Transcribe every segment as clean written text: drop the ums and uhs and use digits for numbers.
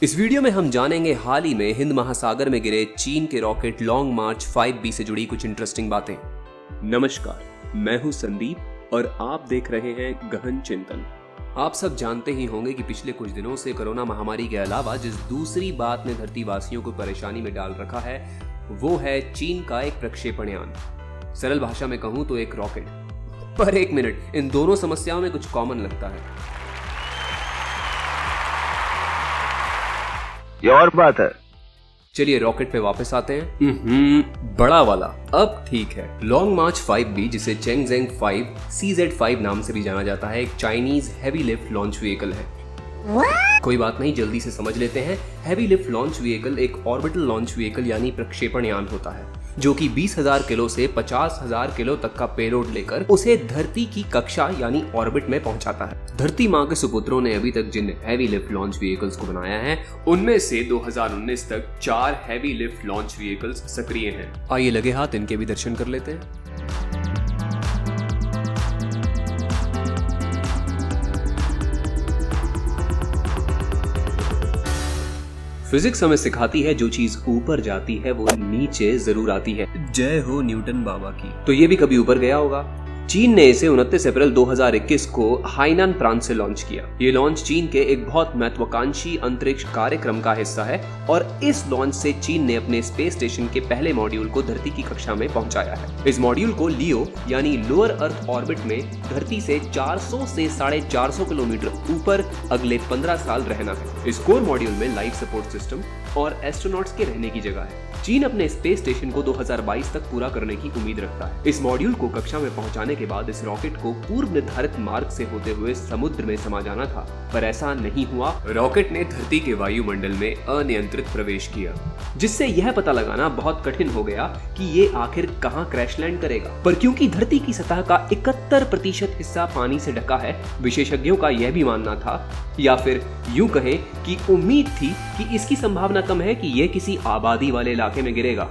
इस वीडियो में हम जानेंगे हाल ही में हिंद महासागर में गिरे चीन के रॉकेट लॉन्ग मार्च 5B से जुड़ी कुछ इंटरेस्टिंग बातें। नमस्कार, मैं हूं संदीप और आप देख रहे हैं गहन चिंतन। आप सब जानते ही होंगे कि पिछले कुछ दिनों से कोरोना महामारी के अलावा जिस दूसरी बात ने धरतीवासियों को परेशानी में डाल रखा है वो है चीन का एक प्रक्षेपण यान, सरल भाषा में कहूं तो एक रॉकेट। पर एक मिनट, इन दोनों समस्याओं में कुछ कॉमन लगता है। ये और बात है। चलिए रॉकेट पे वापस आते हैं। बड़ा वाला अब ठीक है। लॉन्ग मार्च 5B, जिसे चेंगजेंग 5 CZ5 नाम से भी जाना जाता है, एक Chinese heavy lift launch vehicle है। कोई बात नहीं, जल्दी से समझ लेते हैं। हैवी लिफ्ट लॉन्च व्हीकल एक ऑर्बिटल लॉन्च व्हीकल यानी प्रक्षेपण यान होता है जो कि 20,000 किलो से 50,000 किलो तक का पेलोड लेकर उसे धरती की कक्षा यानी ऑर्बिट में पहुंचाता है। धरती माँ के सुपुत्रों ने अभी तक जिन हैवी लिफ्ट लॉन्च व्हीकल्स को बनाया है उनमें से 2019 तक 4 हैवी लिफ्ट लॉन्च व्हीकल्स सक्रिय हैं। आइए लगे हाथ इनके भी दर्शन कर लेते हैं। फिजिक्स हमें सिखाती है जो चीज ऊपर जाती है वो नीचे जरूर आती है। जय हो न्यूटन बाबा की। तो ये भी कभी ऊपर गया होगा। चीन ने इसे 29 अप्रैल 2021 को हाइनान प्रांत से लॉन्च किया। ये लॉन्च चीन के एक बहुत महत्वाकांक्षी अंतरिक्ष कार्यक्रम का हिस्सा है और इस लॉन्च से चीन ने अपने स्पेस स्टेशन के पहले मॉड्यूल को धरती की कक्षा में पहुंचाया है। इस मॉड्यूल को लियो यानी लोअर अर्थ ऑर्बिट में धरती से 400 से 450 किलोमीटर ऊपर अगले 15 साल रहना है। इस कोर मॉड्यूल में लाइफ सपोर्ट सिस्टम और एस्ट्रोनॉट्स के रहने की जगह है। चीन अपने स्पेस स्टेशन को 2022 तक पूरा करने की उम्मीद रखता है। इस मॉड्यूल को कक्षा में पहुंचाने के बाद इस रॉकेट को पूर्व निर्धारित मार्ग से होते हुए समुद्र में समा जाना था, पर ऐसा नहीं हुआ। रॉकेट ने धरती के वायुमंडल में अनियंत्रित प्रवेश किया, जिससे यह पता लगाना बहुत कठिन हो गया कि ये आखिर कहां क्रैश लैंड करेगा। पर क्योंकि धरती की सतह का 71% हिस्सा पानी से ढका है, विशेषज्ञों का यह भी मानना था, या फिर यूं कहें कि उम्मीद थी कि इसकी संभावना कम है कि यह किसी आबादी वाले इलाके में गिरेगा।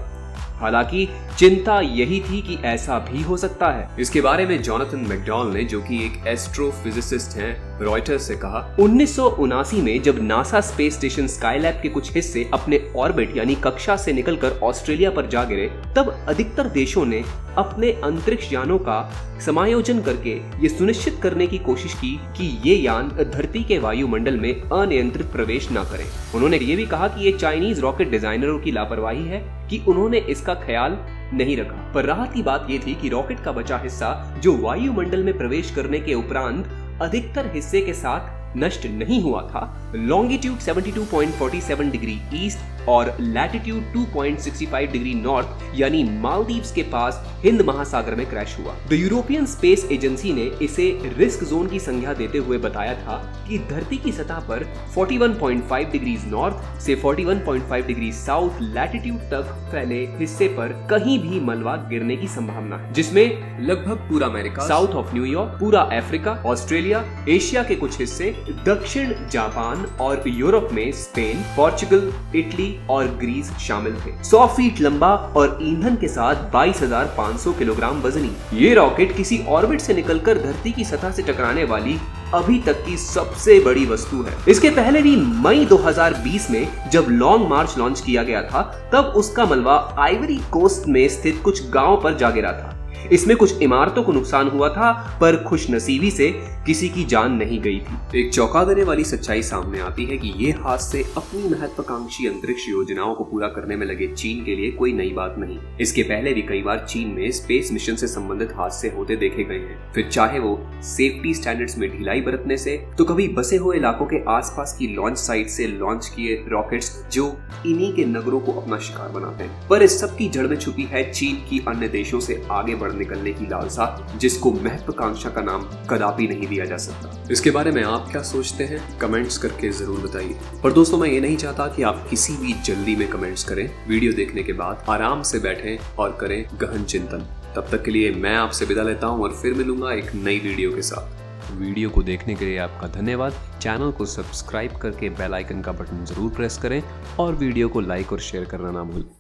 हालांकि चिंता यही थी कि ऐसा भी हो सकता है। इसके बारे में जोनाथन मैकडॉल ने, जो कि एक एस्ट्रोफिजिसिस्ट हैं, रॉयटर्स से कहा, 1979 में जब नासा स्पेस स्टेशन स्काईलैब के कुछ हिस्से अपने ऑर्बिट यानी कक्षा से निकलकर ऑस्ट्रेलिया पर जा गिरे, तब अधिकतर देशों ने अपने अंतरिक्ष यानों का समायोजन करके ये सुनिश्चित करने की कोशिश की कि ये यान धरती के वायुमंडल में अनियंत्रित प्रवेश न करें। उन्होंने ये भी कहा कि ये चाइनीज रॉकेट डिजाइनरों की लापरवाही है कि उन्होंने इसका ख्याल नहीं रखा। पर राहत की बात यह थी कि रॉकेट का बचा हिस्सा, जो वायुमंडल में प्रवेश करने के उपरांत अधिकतर हिस्से के साथ नष्ट नहीं हुआ था, लॉन्गिट्यूड 72.47 डिग्री ईस्ट और लैटिट्यूड 2.65 डिग्री नॉर्थ यानी मालदीव्स के पास हिंद महासागर में क्रैश हुआ। द यूरोपियन स्पेस एजेंसी ने इसे रिस्क जोन की संज्ञा देते हुए बताया था कि धरती की सतह पर 41.5 डिग्री नॉर्थ से 41.5 डिग्री साउथ लैटिट्यूड तक फैले हिस्से पर कहीं भी मलबा गिरने की संभावना है, जिसमें लगभग पूरा अमेरिका, साउथ ऑफ न्यूयॉर्क, पूरा अफ्रीका, ऑस्ट्रेलिया, एशिया के कुछ हिस्से, दक्षिण जापान और यूरोप में स्पेन, पोर्चुगल, इटली और ग्रीस शामिल थे। 100 फीट लंबा और ईंधन के साथ 22,500 किलोग्राम वजनी ये रॉकेट किसी ऑर्बिट से निकलकर धरती की सतह से टकराने वाली अभी तक की सबसे बड़ी वस्तु है। इसके पहले भी मई 2020 में जब लॉन्ग मार्च लॉन्च किया गया था, तब उसका मलबा आइवरी कोस्ट में स्थित कुछ गांव पर जा गिरा था। इसमें कुछ इमारतों को नुकसान हुआ था, पर खुशनसीबी से किसी की जान नहीं गई थी। एक चौंका देने वाली सच्चाई सामने आती है कि ये हादसे अपनी महत्वाकांक्षी अंतरिक्ष योजनाओं को पूरा करने में लगे चीन के लिए कोई नई बात नहीं। इसके पहले भी कई बार चीन में स्पेस मिशन से संबंधित हादसे होते देखे गए हैं, फिर चाहे वो सेफ्टी स्टैंडर्ड्स में ढिलाई बरतने से, तो कभी बसे हुए इलाकों के आसपास की लॉन्च साइट से लॉन्च किए रॉकेट्स जो इन्हीं के नगरों को अपना शिकार बनाते हैं। पर इस सब की जड़ में छुपी है चीन की अन्य देशों से आगे निकलने की लालसा, जिसको महत्वाकांक्षा का नाम कदापि नहीं दिया जा सकता। इसके बारे में आप क्या सोचते हैं? कमेंट्स करके जरूर बताइए। पर दोस्तों, मैं ये नहीं चाहता कि आप किसी भी जल्दी में कमेंट्स करें। वीडियो देखने के बाद आराम से बैठें और करें गहन चिंतन। तब तक के लिए मैं आपसे विदा लेता हूँ और फिर मिलूंगा एक नई वीडियो के साथ। वीडियो को देखने के लिए आपका धन्यवाद। चैनल को सब्सक्राइब करके बेल आइकन का बटन जरूर प्रेस करें और वीडियो को लाइक और शेयर करना ना भूलें।